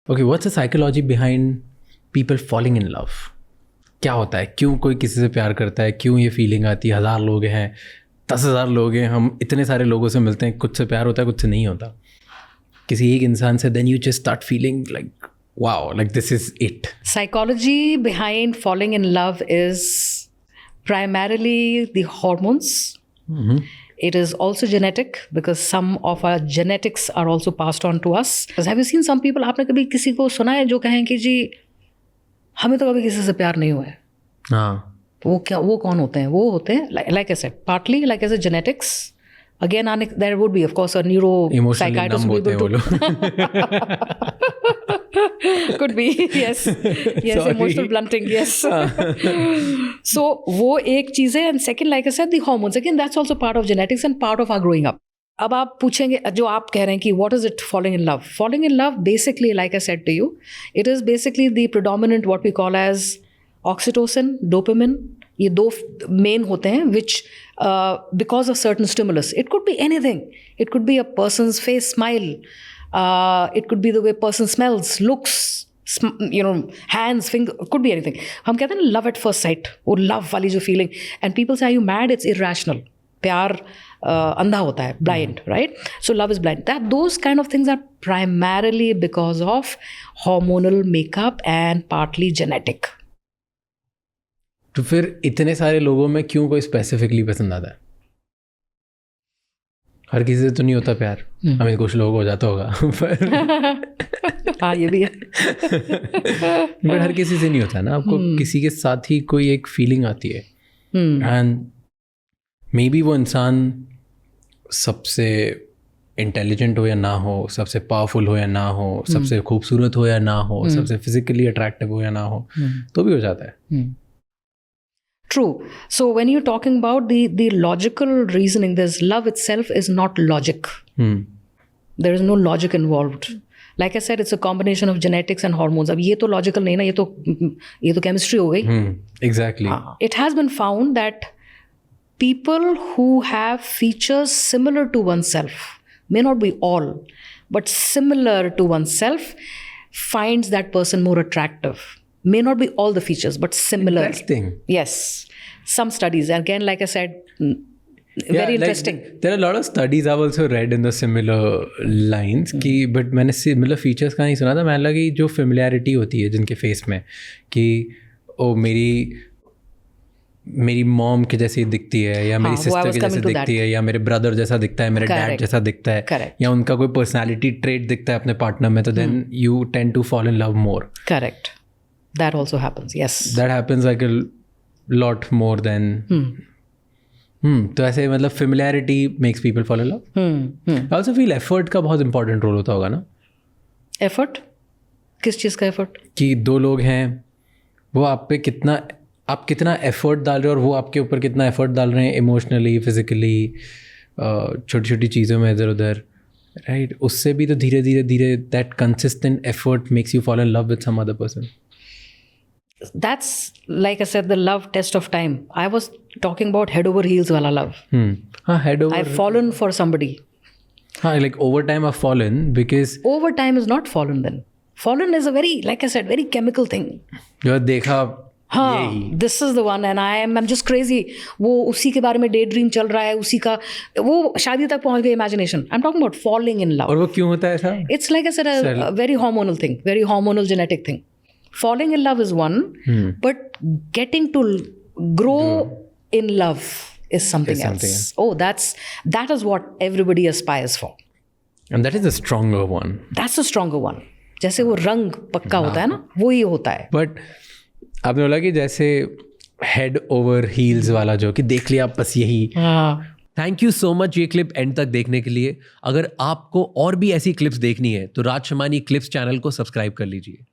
Okay, what's the psychology behind people falling in love? क्या होता है, क्यों कोई किसी से प्यार करता है, क्यों ये फीलिंग आती है? 1000 लोग हैं, 10,000 लोग हैं, हम इतने सारे लोगों से मिलते हैं, कुछ से प्यार होता है, कुछ से नहीं होता। किसी एक इंसान से then you just start feeling like wow, like this is it. Psychology behind falling in love is primarily the hormones. Mm-hmm. It is also genetic because some of our genetics are also passed on to us. Have you seen some people, आपने कभी किसी को सुना है जो कहें कि जी हमें तो कभी किसी से प्यार नहीं हुआ है? हाँ, वो कौन होते हैं? वो होते हैं like I said, partly like I said, genetics. Again, there would be, of course, a neuropsychiatrist would be able to. Could be, yes, emotional blunting, yes. So, वो एक चीज़ है, and second, like I said, the hormones. Again, that's also part of genetics and part of our growing up. अब आप पूछेंगे, जो आप कह रहे हैं कि what is it falling in love? Falling in love, basically, like I said to you, it is basically the predominant what we call as oxytocin, dopamine. ये दो मेन होते हैं which because of certain stimulus. It could be anything. It could be a person's face smile. It could be the way person smells, looks, hands, finger. Could be anything. हम कहते हैं love at first sight. वो love वाली जो feeling. And people say, are you mad? It's irrational. प्यार अंधा होता है, blind, right? So love is blind. Those kind of things are primarily because of hormonal makeup and partly genetic. तो फिर इतने सारे लोगों में क्यों कोई स्पेसिफिकली पसंद आता है? हर किसी से तो नहीं होता प्यार, हमें कुछ लोग हो जाता होगा पर हाँ, ये भी है बट हर किसी से नहीं होता ना। आपको किसी के साथ ही कोई एक फीलिंग आती है एंड मे बी वो इंसान सबसे इंटेलिजेंट हो या ना हो, सबसे पावरफुल हो या ना हो, सबसे खूबसूरत हो या ना हो, सबसे फिजिकली अट्रैक्टिव हो या ना हो, तो भी हो जाता है। True. So when you're talking about the logical reasoning, there's love itself is not logic. There is no logic involved. Like I said, it's a combination of genetics and hormones. अब ये तो logical नहीं ना, ये तो chemistry हो गई. Exactly. It has been found that people who have features similar to oneself, may not be all, but similar to oneself, finds that person more attractive. May not be all the features, but similar. Interesting. Yes. Some studies. Again, like I said, very interesting. Like, there are a lot of studies I've also read in the similar lines but मैंने similar features का नहीं सुना था। मैंने लगा कि जो familiarity होती है जिनके face में कि ओ मेरी मॉम के जैसी दिखती है या मेरी सिस्टर के जैसे दिखती है या मेरे ब्रदर जैसा दिखता है, मेरे डैड जैसा दिखता है, या उनका कोई पर्सनालिटी ट्रेट दिखता है अपने पार्टनर में, तो then you tend to fall in love more. Correct. That also happens, yes. That happens like a lot more than. तो ऐसे मतलब familiarity makes people fall in love. I also feel effort का बहुत important role होता होगा ना. Effort? किस चीज़ का effort? कि दो लोग हैं, वो आप कितना effort डाल रहे हो और वो आपके ऊपर कितना effort डाल रहे हैं emotionally, physically, छोटी छोटी चीज़ों में इधर उधर, right? उससे भी तो धीरे that consistent effort makes you fall in love with some other person. That's, like I said, the love test of time. I was talking about head over heels wala love. Head over. I've fallen for somebody. Like over time I've fallen because. Over time is not fallen then. Fallen is a very, like I said, very chemical thing. जो देखा. हाँ, this is the one and I'm just crazy. वो उसी के बारे में day dream चल रहा है, उसी का वो शादी तक पहुंच गई imagination. I'm talking about falling in love. और वो क्यों होता है ऐसा? It's like I said, a very hormonal thing, very hormonal genetic thing. Falling in love is one, but getting to grow in love is something else. Oh, that is what everybody aspires for. And that is the stronger one. That's the stronger one. जैसे वो रंग पक्का होता है ना, वो ही होता है. But आपने बोला कि जैसे head over heels वाला जो कि देख लिया बस यही. थैंक यू सो मच ये क्लिप एंड तक देखने के लिए. अगर आपको और भी ऐसी क्लिप्स देखनी है तो राज शमानी क्लिप्स चैनल को सब्सक्राइब कर लीजिए.